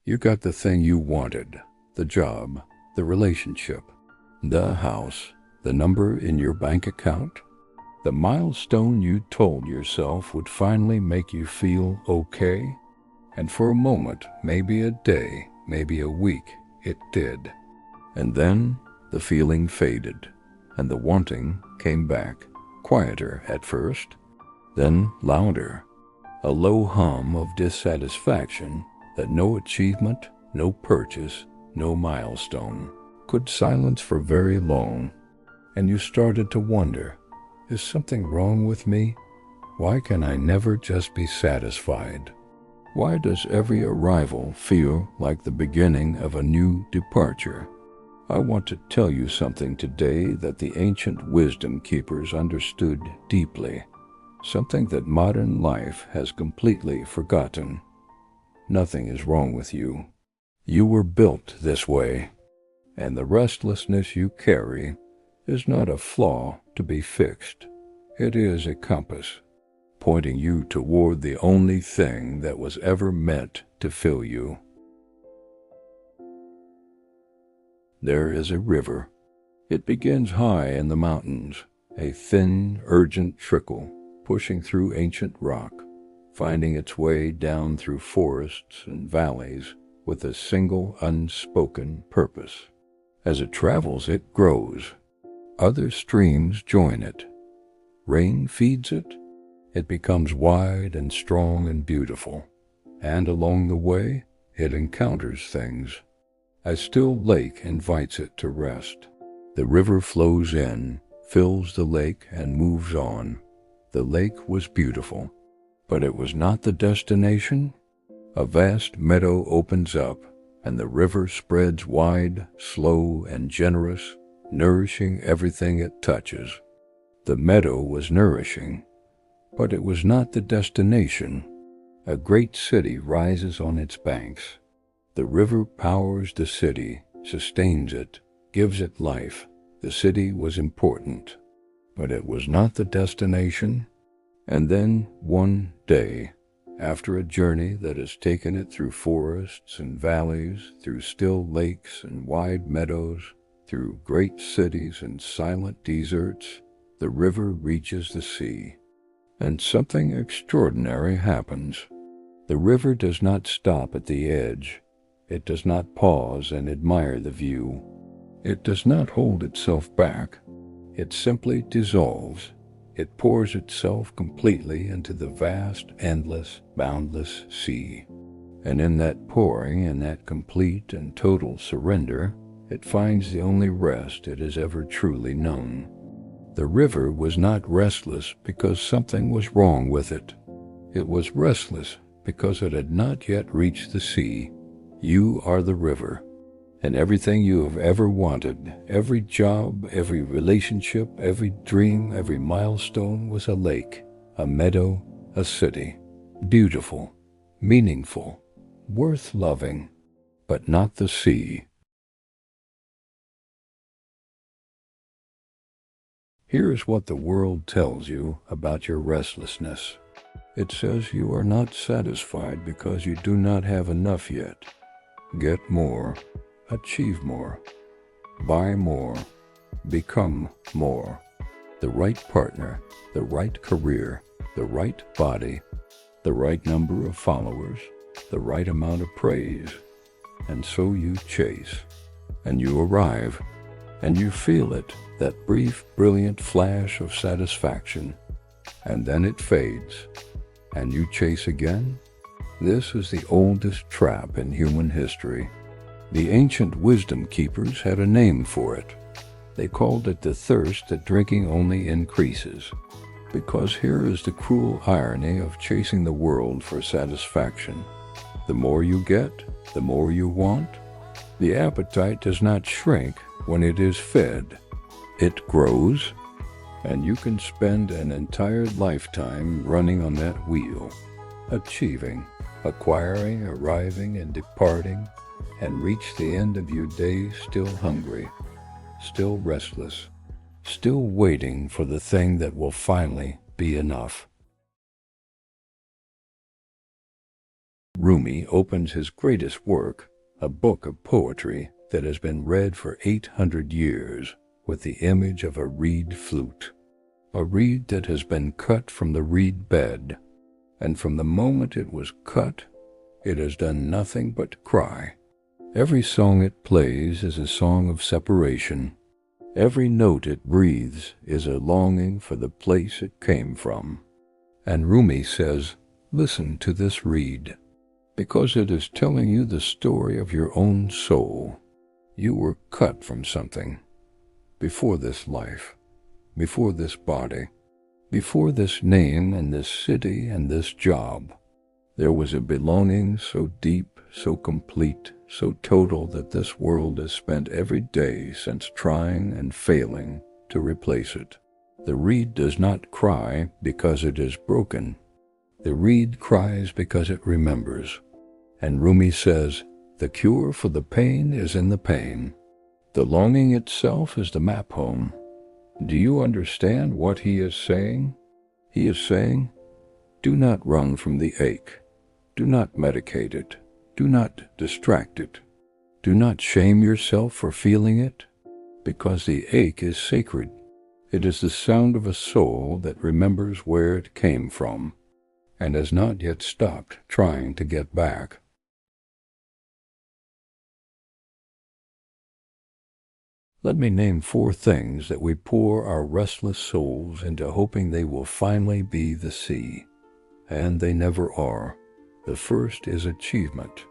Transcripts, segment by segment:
You got the thing you wanted, the job, the relationship, the house, the number in your bank account, the milestone you told yourself would finally make you feel okay. And for a moment, maybe a day, maybe a week, it did. And then the feeling faded, and the wanting came back, quieter at first, then louder, a low hum of dissatisfaction that no achievement, no purchase, no milestone could silence for very long. And you started to wonder, is something wrong with me? Why can I never just be satisfied? Why does every arrival feel like the beginning of a new departure? I want to tell you something today that the ancient wisdom keepers understood deeply, something that modern life has completely forgotten. Nothing is wrong with you. You were built this way, and the restlessness you carry is not a flaw to be fixed. It is a compass, pointing you toward the only thing that was ever meant to fill you. There is a river. It begins high in the mountains, a thin, urgent trickle pushing through ancient rock, finding its way down through forests and valleys with a single unspoken purpose. As it travels, it grows. Other streams join it. Rain feeds it. It becomes wide and strong and beautiful. And along the way, it encounters things. A still lake invites it to rest. The river flows in, fills the lake, and moves on. The lake was beautiful, but it was not the destination. A vast meadow opens up, and the river spreads wide, slow, and generous, nourishing everything it touches. The meadow was nourishing, but it was not the destination. A great city rises on its banks. The river powers the city, sustains it, gives it life. The city was important, but it was not the destination. And then one day, after a journey that has taken it through forests and valleys, through still lakes and wide meadows, through great cities and silent deserts, the river reaches the sea. And something extraordinary happens. The river does not stop at the edge. It does not pause and admire the view. It does not hold itself back. It simply dissolves. It pours itself completely into the vast, endless, boundless sea. And in that pouring, in that complete and total surrender, it finds the only rest it has ever truly known. The river was not restless because something was wrong with it. It was restless because it had not yet reached the sea. You are the river, and everything you have ever wanted, every job, every relationship, every dream, every milestone was a lake, a meadow, a city, beautiful, meaningful, worth loving, but not the sea. Here is what the world tells you about your restlessness. It says you are not satisfied because you do not have enough yet. Get more, achieve more, buy more, become more. The right partner, the right career, the right body, the right number of followers, the right amount of praise. And so you chase, and you arrive, and you feel it, that brief, brilliant flash of satisfaction, and then it fades, and you chase again. This is the oldest trap in human history. The ancient wisdom keepers had a name for it. They called it the thirst that drinking only increases. Because here is the cruel irony of chasing the world for satisfaction. The more you get, the more you want. The appetite does not shrink when it is fed. It grows, and you can spend an entire lifetime running on that wheel, achieving, acquiring, arriving, and departing, and reach the end of your day still hungry, still restless, still waiting for the thing that will finally be enough. Rumi opens his greatest work, a book of poetry that has been read for 800 years, with the image of a reed flute, a reed that has been cut from the reed bed, and from the moment it was cut, it has done nothing but cry. Every song it plays is a song of separation. Every note it breathes is a longing for the place it came from. And Rumi says, listen to this reed, because it is telling you the story of your own soul. You were cut from something. Before this life, before this body, before this name and this city and this job, there was a belonging so deep, so complete, so total that this world has spent every day since trying and failing to replace it. The reed does not cry because it is broken. The reed cries because it remembers. And Rumi says, the cure for the pain is in the pain. The longing itself is the map home. Do you understand what he is saying? He is saying, do not run from the ache. Do not medicate it. Do not distract it. Do not shame yourself for feeling it, because the ache is sacred. It is the sound of a soul that remembers where it came from and has not yet stopped trying to get back. Let me name 4 things that we pour our restless souls into, hoping they will finally be the sea. And they never are. The first is achievement.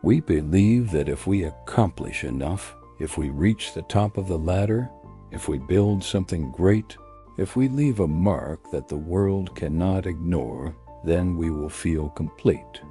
We believe that if we accomplish enough, if we reach the top of the ladder, if we build something great, if we leave a mark that the world cannot ignore, then we will feel complete.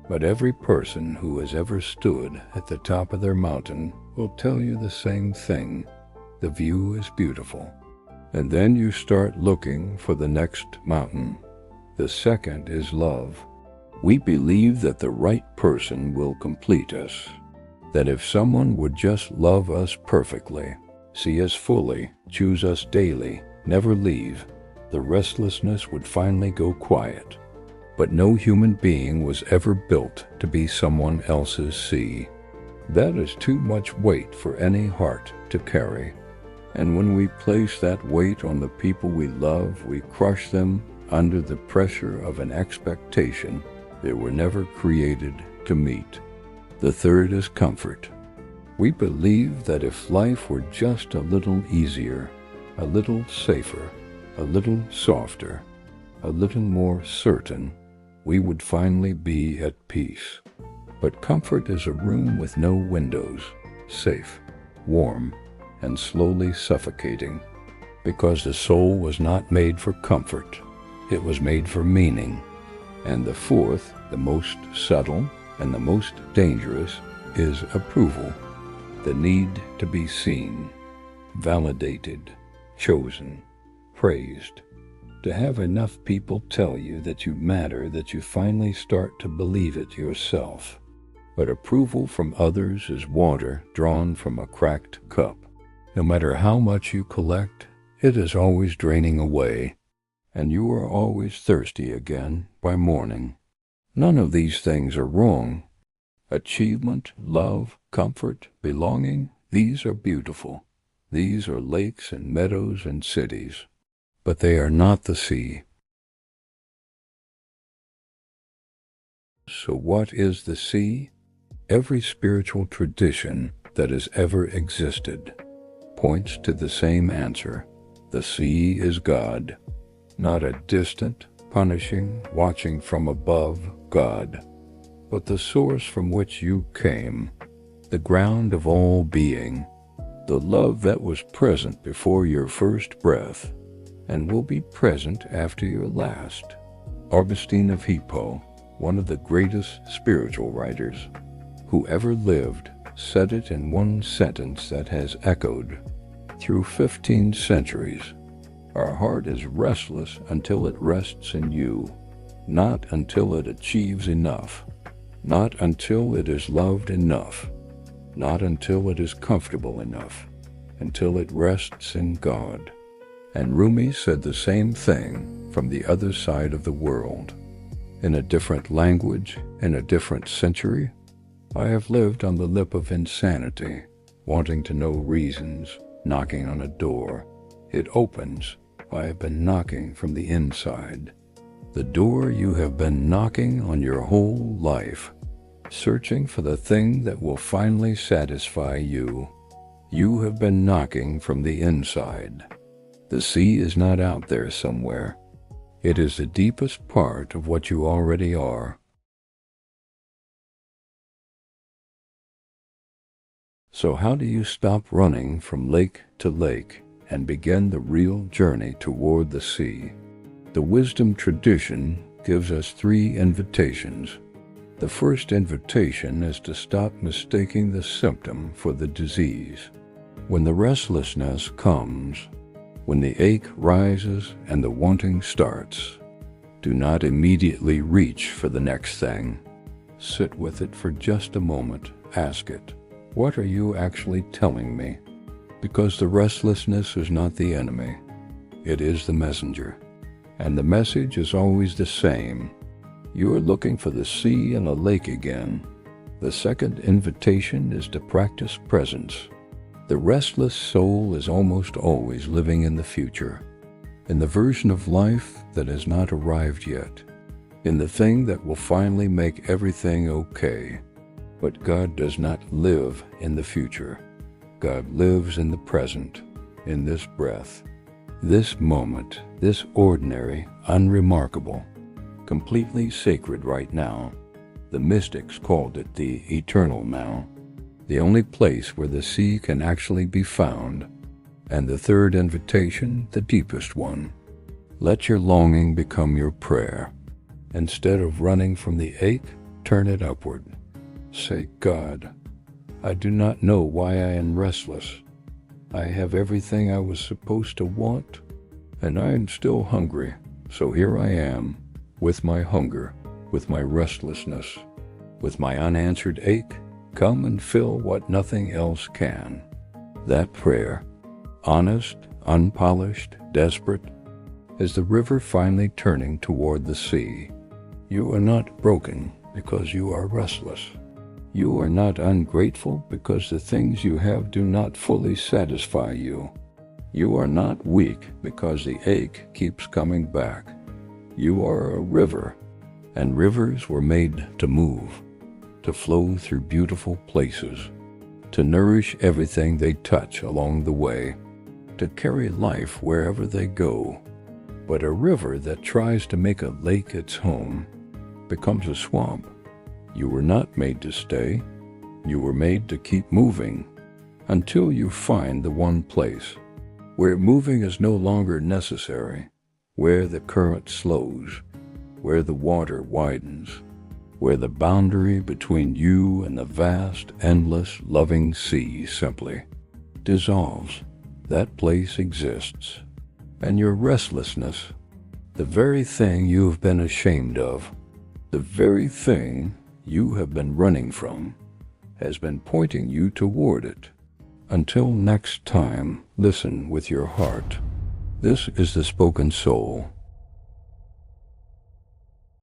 But every person who has ever stood at the top of their mountain will tell you the same thing. The view is beautiful. And then you start looking for the next mountain. The second is love. We believe that the right person will complete us. That if someone would just love us perfectly, see us fully, choose us daily, never leave, the restlessness would finally go quiet. But no human being was ever built to be someone else's sea. That is too much weight for any heart to carry. And when we place that weight on the people we love, we crush them under the pressure of an expectation they were never created to meet. The third is comfort. We believe that if life were just a little easier, a little safer, a little softer, a little more certain, we would finally be at peace. But comfort is a room with no windows, safe, warm, and slowly suffocating, because the soul was not made for comfort. It was made for meaning. And the fourth, the most subtle and the most dangerous, is approval. The need to be seen, validated, chosen, praised. To have enough people tell you that you matter that you finally start to believe it yourself. But approval from others is water drawn from a cracked cup. No matter how much you collect, it is always draining away, and you are always thirsty again by morning. None of these things are wrong. Achievement, love, comfort, belonging, these are beautiful. These are lakes and meadows and cities. But they are not the sea. So what is the sea? Every spiritual tradition that has ever existed points to the same answer. The sea is God, not a distant, punishing, watching from above God, but the source from which you came, the ground of all being, the love that was present before your first breath and will be present after your last. Augustine of Hippo, one of the greatest spiritual writers who ever lived, said it in one sentence that has echoed through 15 centuries. Our heart is restless until it rests in you, not until it achieves enough, not until it is loved enough, not until it is comfortable enough, until it rests in God. And Rumi said the same thing from the other side of the world. in a different language, in a different century. I have lived on the lip of insanity, wanting to know reasons, knocking on a door. It opens. I have been knocking from the inside. The door you have been knocking on your whole life, searching for the thing that will finally satisfy you. You have been knocking from the inside. The sea is not out there somewhere. It is the deepest part of what you already are. So how do you stop running from lake to lake and begin the real journey toward the sea? The wisdom tradition gives us 3 invitations. The first invitation is to stop mistaking the symptom for the disease. When the restlessness comes, when the ache rises and the wanting starts, do not immediately reach for the next thing. Sit with it for just a moment. Ask it, what are you actually telling me? Because the restlessness is not the enemy. It is the messenger. And the message is always the same. You are looking for the sea and a lake again. The second invitation is to practice presence. The restless soul is almost always living in the future, in the version of life that has not arrived yet, in the thing that will finally make everything okay. But God does not live in the future. God lives in the present, in this breath, this moment, this ordinary, unremarkable, completely sacred right now. The mystics called it the eternal now, the only place where the sea can actually be found. And the third invitation, the deepest one. Let your longing become your prayer. Instead of running from the ache, turn it upward. Say, God, I do not know why I am restless. I have everything I was supposed to want, and I am still hungry. So here I am, with my hunger, with my restlessness, with my unanswered ache. Come and fill what nothing else can. That prayer, honest, unpolished, desperate, is the river finally turning toward the sea. You are not broken because you are restless. You are not ungrateful because the things you have do not fully satisfy you. You are not weak because the ache keeps coming back. You are a river, and rivers were made to move, to flow through beautiful places, to nourish everything they touch along the way, to carry life wherever they go. But a river that tries to make a lake its home becomes a swamp. You were not made to stay. You were made to keep moving until you find the one place where moving is no longer necessary, where the current slows, where the water widens, where the boundary between you and the vast, endless, loving sea simply dissolves. That place exists. And your restlessness, the very thing you have been ashamed of, the very thing you have been running from, has been pointing you toward it. Until next time, listen with your heart. This is the Spoken Soul.